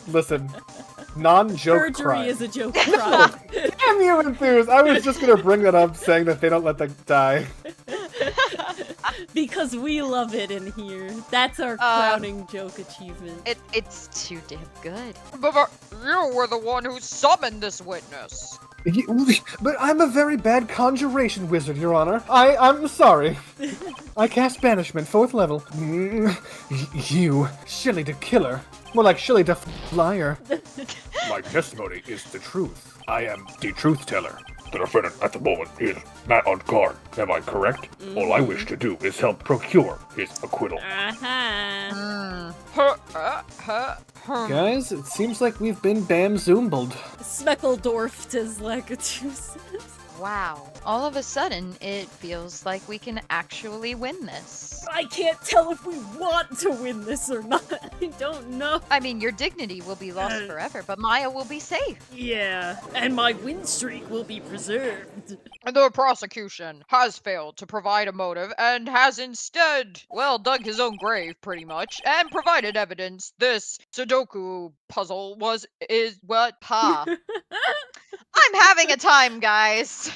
Listen, non-joke Perjury crime. is a joke crime. Damn you, Enthuse! I was just gonna bring that up, saying that they don't let them die. Because we love it in here. That's our crowning joke achievement. It's too damn good. But you were the one who summoned this witness. But I'm a very bad conjuration wizard, Your Honor. I'm sorry. I cast banishment, 4th level. You, Shilly the Killer. More like Shilly the Liar. My testimony is the truth. I am the truth teller. The defendant at the moment is not on guard. Am I correct? All I wish to do is help procure his acquittal. Guys, it seems like we've been bamzoombled. Smeckledorfed, as Lakitu says. Wow. All of a sudden, it feels like we can actually win this. I can't tell if we want to win this or not. I don't know. I mean, your dignity will be lost forever, but Maya will be safe. Yeah, and my win streak will be preserved. The prosecution has failed to provide a motive and has instead, well, dug his own grave, pretty much, and provided evidence this Sudoku puzzle is what? Ha. I'm having a time, guys.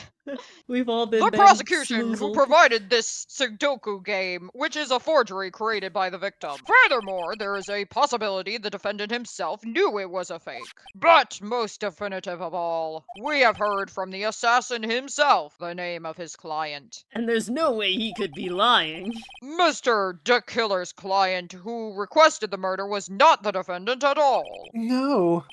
We've all been The prosecution who bamboozled. provided this Sudoku game, which is a forgery created by the victim. Furthermore, there is a possibility the defendant himself knew it was a fake. But most definitive of all, we have heard from the assassin himself the name of his client. And there's no way he could be lying. Mr. The Killer's client who requested the murder was not the defendant at all. No.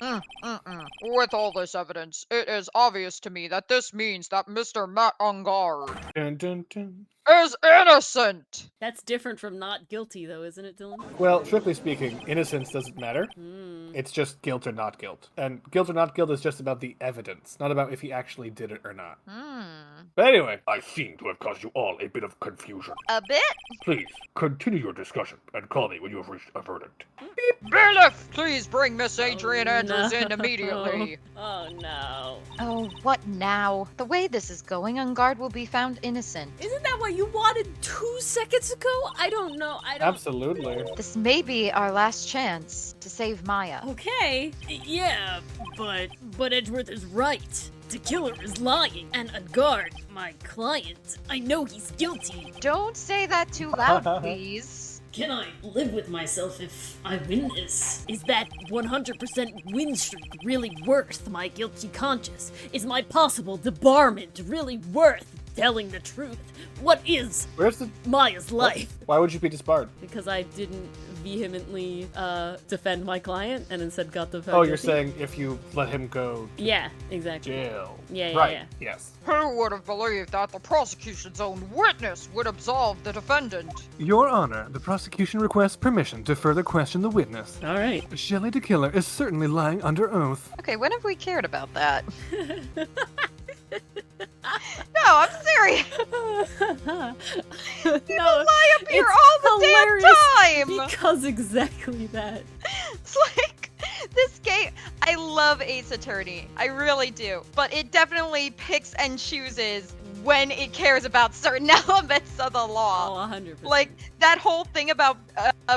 With all this evidence, it is obvious to me that this means that Mr. Matt Ungard Dun, dun, dun. is innocent! That's different from not guilty, though, isn't it, Dylan? Well, strictly speaking, innocence doesn't matter. It's just guilt or not guilt. And guilt or not guilt is just about the evidence, not about if he actually did it or not. But anyway, I seem to have caused you all a bit of confusion. A bit? Please, continue your discussion and call me when you have reached a verdict. Bailiff, please bring Miss Adrian Andrews in immediately. Oh, no. Oh, what now? The way this is going, Ungard will be found innocent. Isn't that what you wanted 2 seconds ago? I don't know. absolutely. This may be our last chance to save Maya. Okay, yeah, but Edgeworth is right. The killer is lying, and Ungard, my client, I know he's guilty. Don't say that too loud, please. Can I live with myself if I win this? Is that 100% win streak really worth my guilty conscience? Is my possible debarment really worth telling the truth? What is Where's the... Maya's life? Why would you be disbarred? Because I didn't vehemently defend my client and instead got the Oh, you're saying if you let him go to Yeah, exactly. jail. Yeah, Right, yeah. yes. Who would have believed that the prosecution's own witness would absolve the defendant? Your Honor, the prosecution requests permission to further question the witness. All right. Shelley the Killer is certainly lying under oath. Okay, when have we cared about that? No, I'm serious. People lie up here all the damn time. Because exactly that. It's like this game. I love Ace Attorney. I really do. But it definitely picks and chooses when it cares about certain elements of the law. Oh, 100%. Like that whole thing about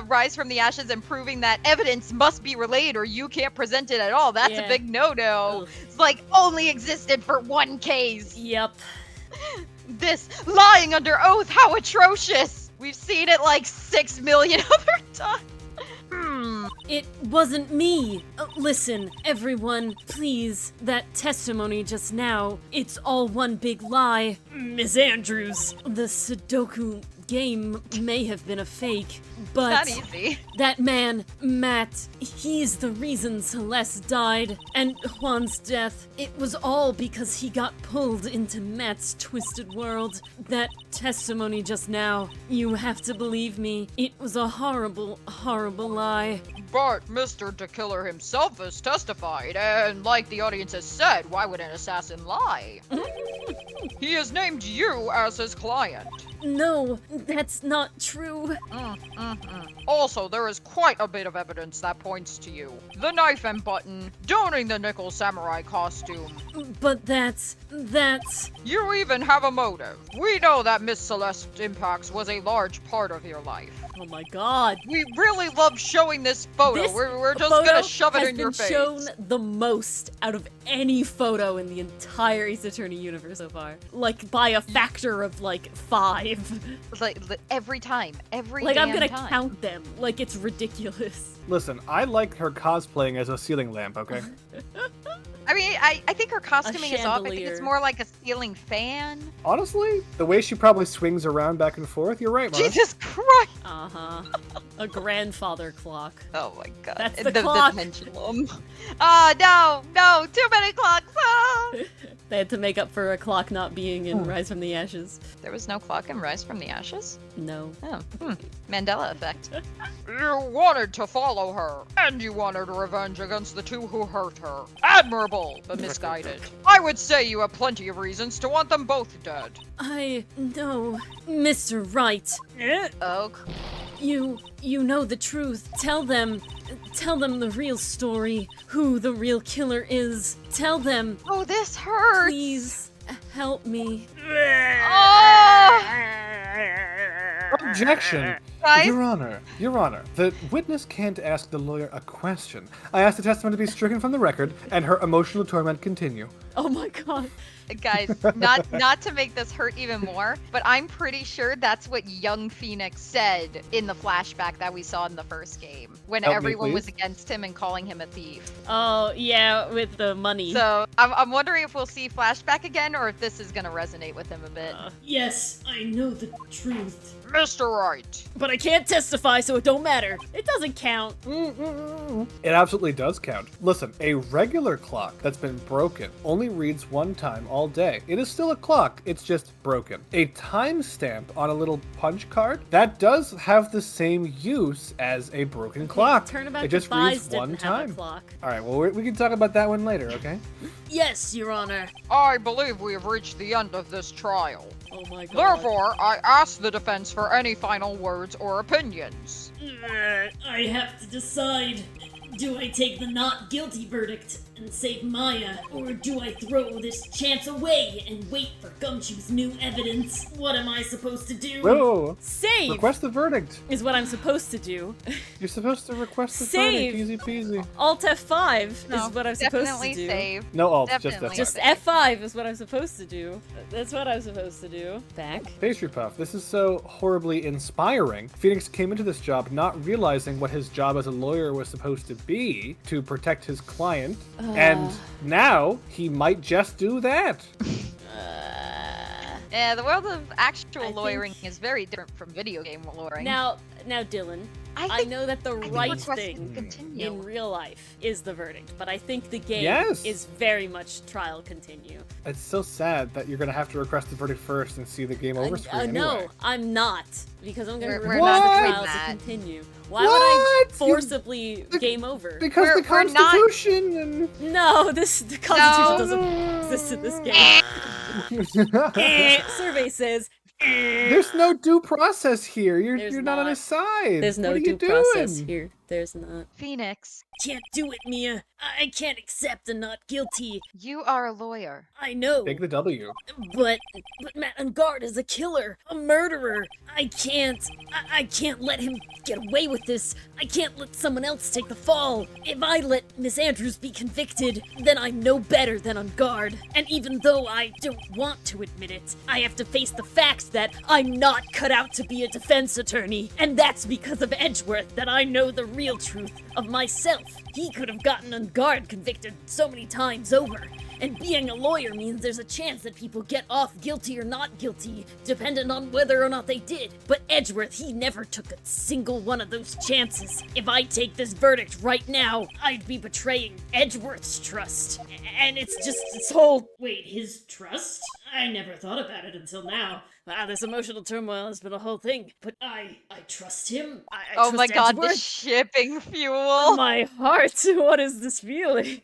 Rise from the Ashes and proving that evidence must be relayed or you can't present it at all. That's Yeah. a big no-no. Ugh. It's like only existed for one case. Yep. This lying under oath, how atrocious! We've seen it like 6 million other times. It wasn't me. Listen, everyone, please. That testimony just now, it's all one big lie. Miss Andrews, the Sudoku game may have been a fake, but Not easy. that man, Matt, he's the reason Celeste died. And Juan's death, it was all because he got pulled into Matt's twisted world. That testimony just now, you have to believe me, it was a horrible, horrible lie. But Mr. The Killer himself has testified, and like the audience has said, why would an assassin lie? He has named you as his client. No, that's not true. Also, there is quite a bit of evidence that points to you. The knife and button, donning the nickel samurai costume. But that's... You even have a motive. We know that Miss Celeste Impacts was a large part of your life. Oh my god. We really love showing this photo. This We're just photo gonna shove it has in your been face. shown the most out of any photo in the entire Ace Attorney universe so far. Like, by a factor of, like, 5. Like every time, every Like, I'm damn gonna time. count them. Like, it's ridiculous. Listen, I like her cosplaying as a ceiling lamp, okay? I mean, I think her costuming is off. I think chandelier. it's more like a ceiling fan. Honestly, the way she probably swings around back and forth, you're right, Mara. Jesus Christ! Uh-huh. A grandfather clock. Oh my god. That's the clock. pendulum. Oh no, too many clocks. Ah! They had to make up for a clock not being in Rise from the Ashes. There was no clock in Rise from the Ashes? No. Oh, Mandela effect. You wanted to follow her, and you wanted revenge against the two who hurt her. Admirable, but misguided. I would say you have plenty of reasons to want them both dead. No, Mr. Wright. Oh, You know the truth. Tell them the real story, who the real killer is. Tell them, oh, this hurts. please, help me. Oh, Objection! guys. Your Honor, the witness can't ask the lawyer a question. I ask the testimony to be stricken from the record, and her emotional torment continue. Oh my god. Guys, not to make this hurt even more, but I'm pretty sure that's what young Phoenix said in the flashback that we saw in the first game, when Help me, everyone was please. against him and calling him a thief. Oh, yeah, with the money. So I'm wondering if we'll see flashback again, or if this is gonna resonate with him a bit. Yes, I know the truth. Mr. Wright, But I can't testify, so it don't matter. It doesn't count. It absolutely does count. Listen, a regular clock that's been broken only reads one time all day. It is still a clock, it's just broken. A timestamp on a little punch card, that does have the same use as a broken clock. Turnabout It just Defies reads one didn't have a time. clock. Alright, well, we can talk about that one later, okay? Yes, Your Honor. I believe we have reached the end of this trial. Oh my god. Therefore, I ask the defense for any final words or opinions. I have to decide. Do I take the not guilty verdict and save Maya, or do I throw this chance away and wait for Gumshoe's new evidence? What am I supposed to do? Whoa! Save Request the verdict. is what I'm supposed to do. You're supposed to request the Save. verdict. Easy peasy. Alt F5 No, is what I'm supposed definitely to do. save. No alt, just Definitely. F5. Just F5 is what I'm supposed to do. That's what I'm supposed to do. Back. Pastry Puff, this is so horribly inspiring. Phoenix came into this job not realizing what his job as a lawyer was supposed to be, to protect his client, and now he might just do that. Yeah, the world of actual I lawyering think- is very different from video game lawyering. Now, Dylan, I think- know that the think right request thing can continue. in real life is the verdict, but I think the game Yes. is very much trial continue. It's so sad that you're gonna have to request the verdict first and see the game over screen No, anyway. I'm not, because I'm going to We're request not the doing trial to that. continue. Why would I What? forcibly game over? Because the We're not- Constitution and... No, the Constitution doesn't exist in this game. Survey says There's no due process here. There's You're not on not. his side. there's no what are you due process doing? here. There's not. Phoenix, Can't do it, Mia. I can't accept a not guilty. you are a lawyer. I know. Take the W. But Matt Ungard is a killer, a murderer. I can't let him get away with this. I can't let someone else take the fall. If I let Miss Andrews be convicted, then I'm no better than Ungard. And even though I don't want to admit it, I have to face the fact that I'm not cut out to be a defense attorney. And that's because of Edgeworth that I know the real truth of myself. He could have gotten Ungard convicted so many times over. And being a lawyer means there's a chance that people get off guilty or not guilty, dependent on whether or not they did. But Edgeworth, he never took a single one of those chances. If I take this verdict right now, I'd be betraying Edgeworth's trust. And it's just this whole... Wait, his trust? I never thought about it until now. Wow, this emotional turmoil has been a whole thing. But I trust him. I Oh trust my god, the Edgeworth. shipping fuel. My heart, what is this feeling?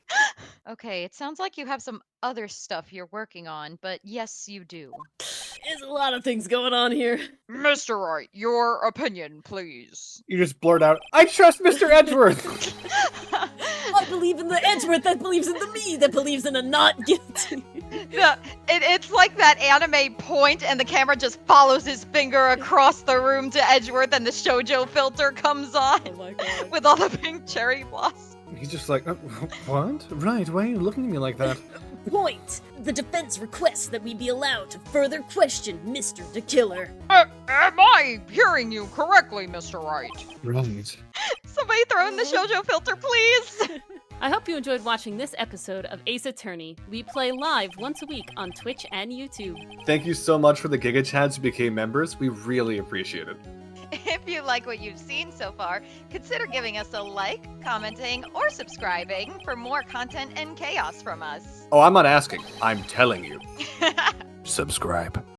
Okay, it sounds like you have some other stuff you're working on, but yes, you do. There's a lot of things going on here. Mr. Wright, your opinion, please. You just blurt out, I trust Mr. Edgeworth! I believe in the Edgeworth that believes in the me that believes in a not guilty. It's like that anime point, and the camera just follows his finger across the room to Edgeworth, and the shoujo filter comes on Oh my god. with all the pink cherry blossoms. He's just like, what? Right, why are you looking at me like that? Point! The defense requests that we be allowed to further question Mr. the Killer. Am I hearing you correctly, Mr. Wright? Right. Somebody throw in the shoujo filter, please. I hope you enjoyed watching this episode of Ace Attorney. We play live once a week on Twitch and YouTube. Thank you so much for the Giga Chads who became members. We really appreciate it. If you like what you've seen so far, consider giving us a like, commenting, or subscribing for more content and chaos from us. Oh, I'm not asking. I'm telling you. Subscribe.